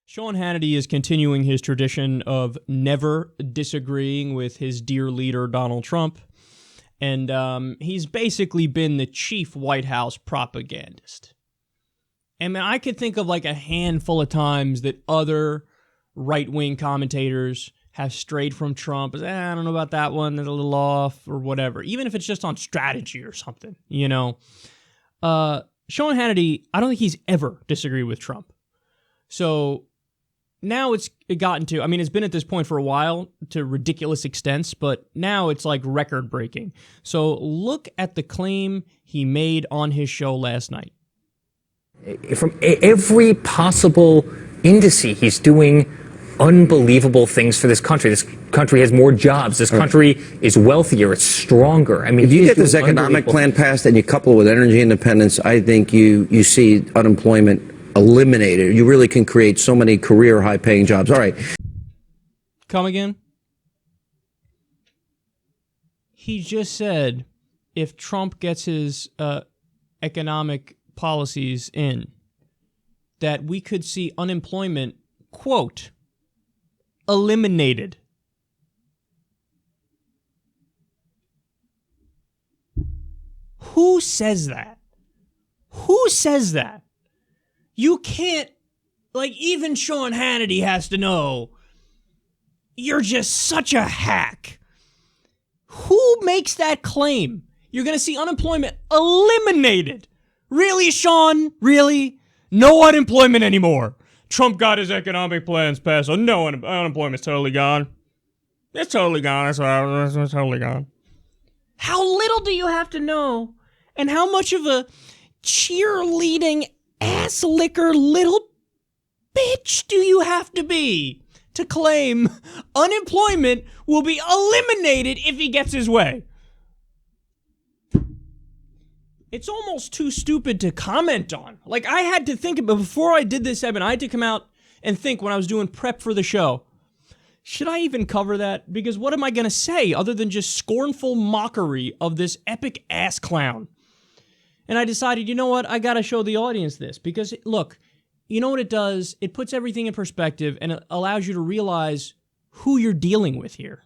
Sean Hannity is continuing his tradition of never disagreeing with his dear leader, Donald Trump. And he's basically been the chief White House propagandist. And I could think of like a handful of times that other right-wing commentators have strayed from Trump. I don't know about that one, that's a little off or whatever. Even if it's just on strategy or something, you know. Sean Hannity, I don't think he's ever disagreed with Trump. So now it's gotten to, I mean, it's been at this point for a while to ridiculous extents, but now it's like record breaking. So look at the claim he made on his show last night. From every possible indice, he's doing unbelievable things for this country. This country has more jobs. This country is wealthier. It's stronger. I mean, if you get this economic plan passed and you couple it with energy independence, I think you see unemployment eliminated. You really can create so many career high-paying jobs. All right. Come again? He just said if Trump gets his economic policies in, that we could see unemployment, quote, eliminated. Who says that? Who says that? You can't, like, even Sean Hannity has to know you're just such a hack. Who makes that claim? You're going to see unemployment eliminated. Really, Sean? Really? No unemployment anymore. Trump got his economic plans passed. Oh, no, unemployment's totally gone. It's totally gone. It's totally gone. How little do you have to know? And how much of a cheerleading ass licker little bitch do you have to be to claim unemployment will be eliminated if he gets his way? It's almost too stupid to comment on. Like, I had to think about, before I did this, Evan, I had to come out and think when I was doing prep for the show, should I even cover that? Because what am I going to say other than just scornful mockery of this epic ass clown? And I decided, you know what? I got to show the audience this. Because, look, you know what it does? It puts everything in perspective and it allows you to realize who you're dealing with here.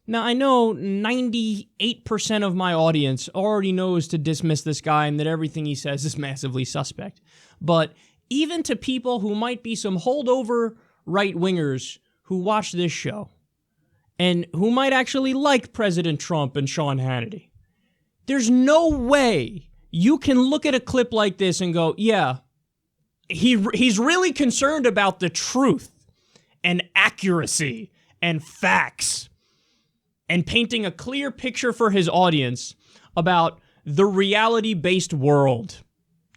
Now, I know 98% of my audience already knows to dismiss this guy and that everything he says is massively suspect. But even to people who might be some holdover right-wingers who watch this show and who might actually like President Trump and Sean Hannity, there's no way you can look at a clip like this and go, yeah, he's really concerned about the truth and accuracy and facts and painting a clear picture for his audience about the reality-based world.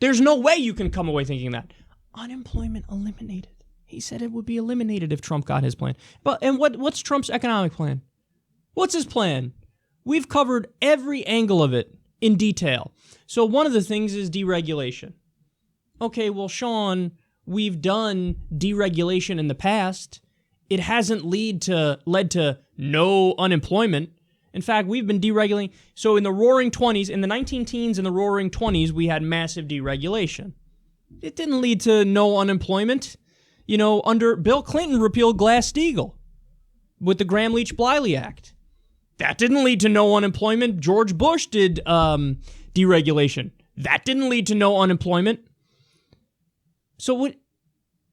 There's no way you can come away thinking that. Unemployment eliminated. He said it would be eliminated if Trump got his plan. And what's Trump's economic plan? What's his plan? We've covered every angle of it in detail. So one of the things is deregulation. Okay, well, Sean, we've done deregulation in the past. It hasn't led to no unemployment. In fact, we've been deregulating. So in the roaring 20s, in the 19-teens and the roaring 20s, we had massive deregulation. It didn't lead to no unemployment. You know, under Bill Clinton repealed Glass-Steagall with the Gramm-Leach-Bliley Act. That didn't lead to no unemployment. George Bush did deregulation. That didn't lead to no unemployment. So what?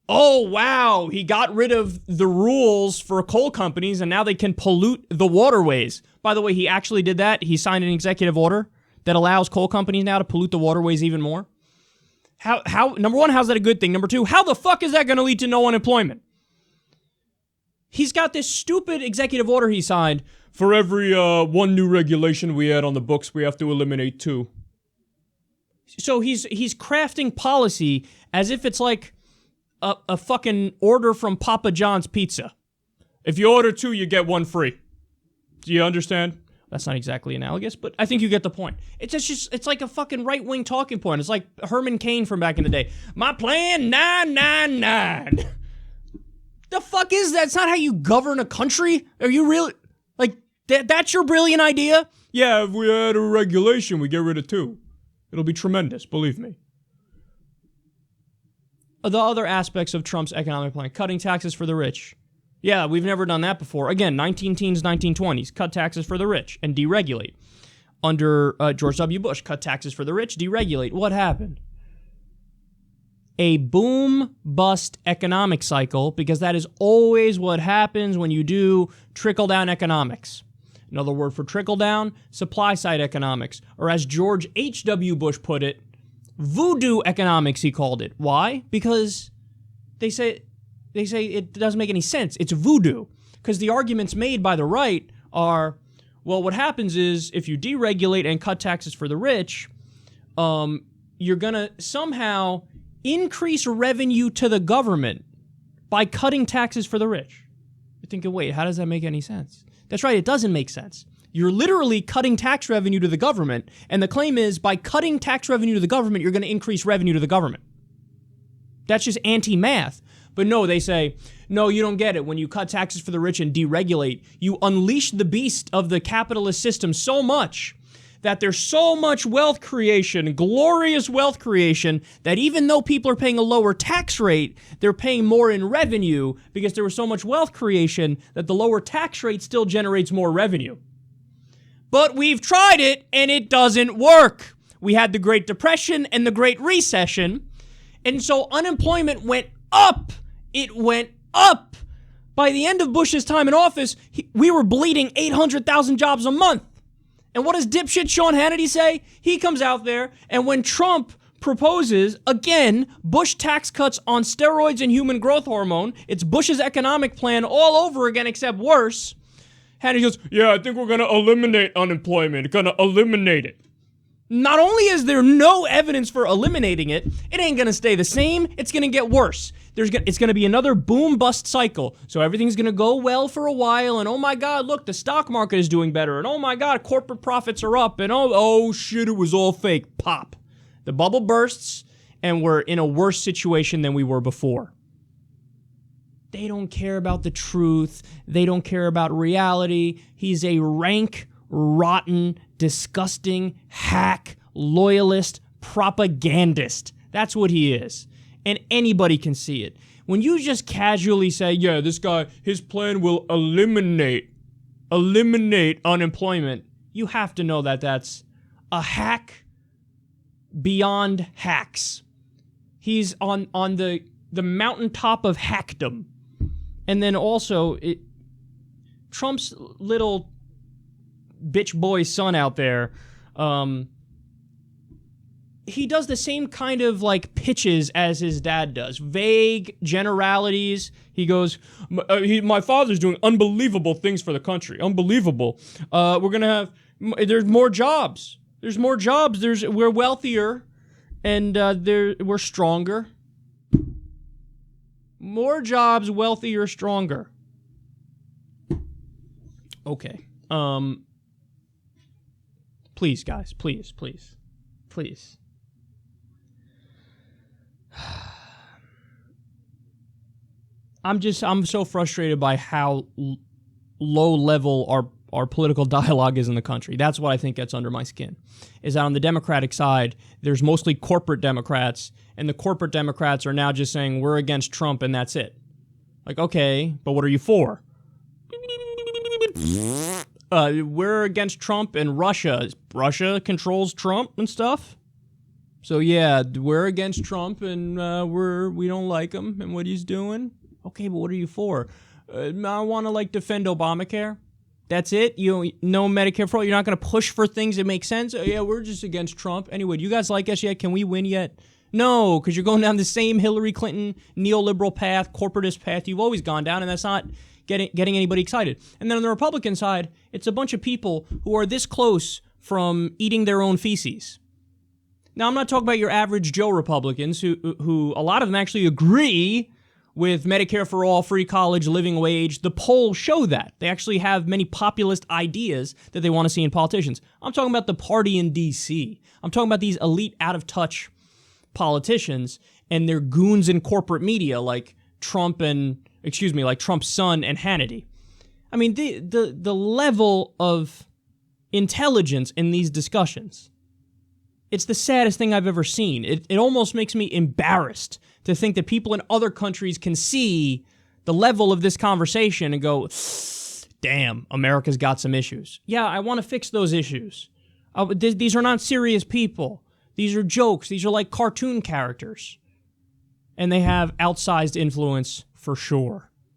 Oh, wow, he got rid of the rules for coal companies, and now they can pollute the waterways. By the way, he actually did that. He signed an executive order that allows coal companies now to pollute the waterways even more. How? Number one, how's that a good thing? Number two, how the fuck is that going to lead to no unemployment? He's got this stupid executive order he signed. For every one new regulation we add on the books, we have to eliminate two. So he's crafting policy as if it's like a fucking order from Papa John's Pizza. If you order two, you get one free. Do you understand? That's not exactly analogous, but I think you get the point. It's like a fucking right-wing talking point. It's like Herman Cain from back in the day. My plan 999. The fuck is that? It's not how you govern a country. Are you really like that's your brilliant idea? Yeah, if we add a regulation, we get rid of two. It'll be tremendous, believe me. the other aspects of Trump's economic plan, cutting taxes for the rich. Yeah, we've never done that before. Again, 19 teens, 1920s, cut taxes for the rich and deregulate. Under George W. Bush, cut taxes for the rich, deregulate. What happened? A boom-bust economic cycle, because that is always what happens when you do trickle-down economics. Another word for trickle-down, supply-side economics. Or as George H.W. Bush put it, voodoo economics, he called it. Why? Because they say it doesn't make any sense. It's voodoo. Because the arguments made by the right are, well, what happens is if you deregulate and cut taxes for the rich, you're going to somehow increase revenue to the government by cutting taxes for the rich. You're thinking, wait, how does that make any sense? That's right, it doesn't make sense. You're literally cutting tax revenue to the government, and the claim is by cutting tax revenue to the government, you're going to increase revenue to the government. That's just anti-math. But no, they say, no, you don't get it. When you cut taxes for the rich and deregulate, you unleash the beast of the capitalist system so much that there's so much wealth creation, glorious wealth creation, that even though people are paying a lower tax rate, they're paying more in revenue because there was so much wealth creation that the lower tax rate still generates more revenue. But we've tried it, and it doesn't work. We had the Great Depression and the Great Recession, and so unemployment went up. It went up. By the end of Bush's time in office, we were bleeding 800,000 jobs a month. And what does dipshit Sean Hannity say? He comes out there, and when Trump proposes, again, Bush tax cuts on steroids and human growth hormone, it's Bush's economic plan all over again, except worse. Hannity goes, yeah, I think we're going to eliminate unemployment. Going to eliminate it. Not only is there no evidence for eliminating it, it ain't going to stay the same. It's going to get worse. It's going to be another boom-bust cycle. So everything's going to go well for a while, and oh my God, look, the stock market is doing better, and oh my God, corporate profits are up, and oh shit, it was all fake. Pop. The bubble bursts, and we're in a worse situation than we were before. They don't care about the truth. They don't care about reality. He's a rank, rotten, disgusting, hack, loyalist, propagandist. That's what he is. And anybody can see it. When you just casually say, yeah, this guy, his plan will eliminate unemployment, you have to know that that's a hack beyond hacks. He's on the mountaintop of hackdom. And then also, Trump's little bitch boy son out there, he does the same kind of like pitches as his dad does. Vague generalities. He goes, my father's doing unbelievable things for the country. Unbelievable. We're going to have, there's more jobs. There's more jobs. We're wealthier and we're stronger. More jobs, wealthier, stronger. Okay. Please, guys. Please. I'm so frustrated by how low level our political dialogue is in the country. That's what I think gets under my skin. Is that on the Democratic side, there's mostly corporate Democrats, and the corporate Democrats are now just saying we're against Trump and that's it. Like, okay, but what are you for? We're against Trump and Russia. Russia controls Trump and stuff. So yeah, we're against Trump and we don't like him and what he's doing. Okay, but what are you for? I want to like defend Obamacare. That's it? No Medicare for all? You're not going to push for things that make sense? Yeah, we're just against Trump. Anyway, do you guys like us yet? Can we win yet? No, because you're going down the same Hillary Clinton neoliberal path, corporatist path you've always gone down, and that's not getting anybody excited. And then on the Republican side, it's a bunch of people who are this close from eating their own feces. Now, I'm not talking about your average Joe Republicans who a lot of them actually agree with Medicare for all, free college, living wage. The polls show that. They actually have many populist ideas that they want to see in politicians. I'm talking about the party in D.C. I'm talking about these elite, out-of-touch politicians and their goons in corporate media like Trump's son and Hannity. I mean, the level of intelligence in these discussions, it's the saddest thing I've ever seen. It almost makes me embarrassed to think that people in other countries can see the level of this conversation and go, damn, America's got some issues. Yeah, I want to fix those issues. These are not serious people. These are jokes. These are like cartoon characters. And they have outsized influence for sure.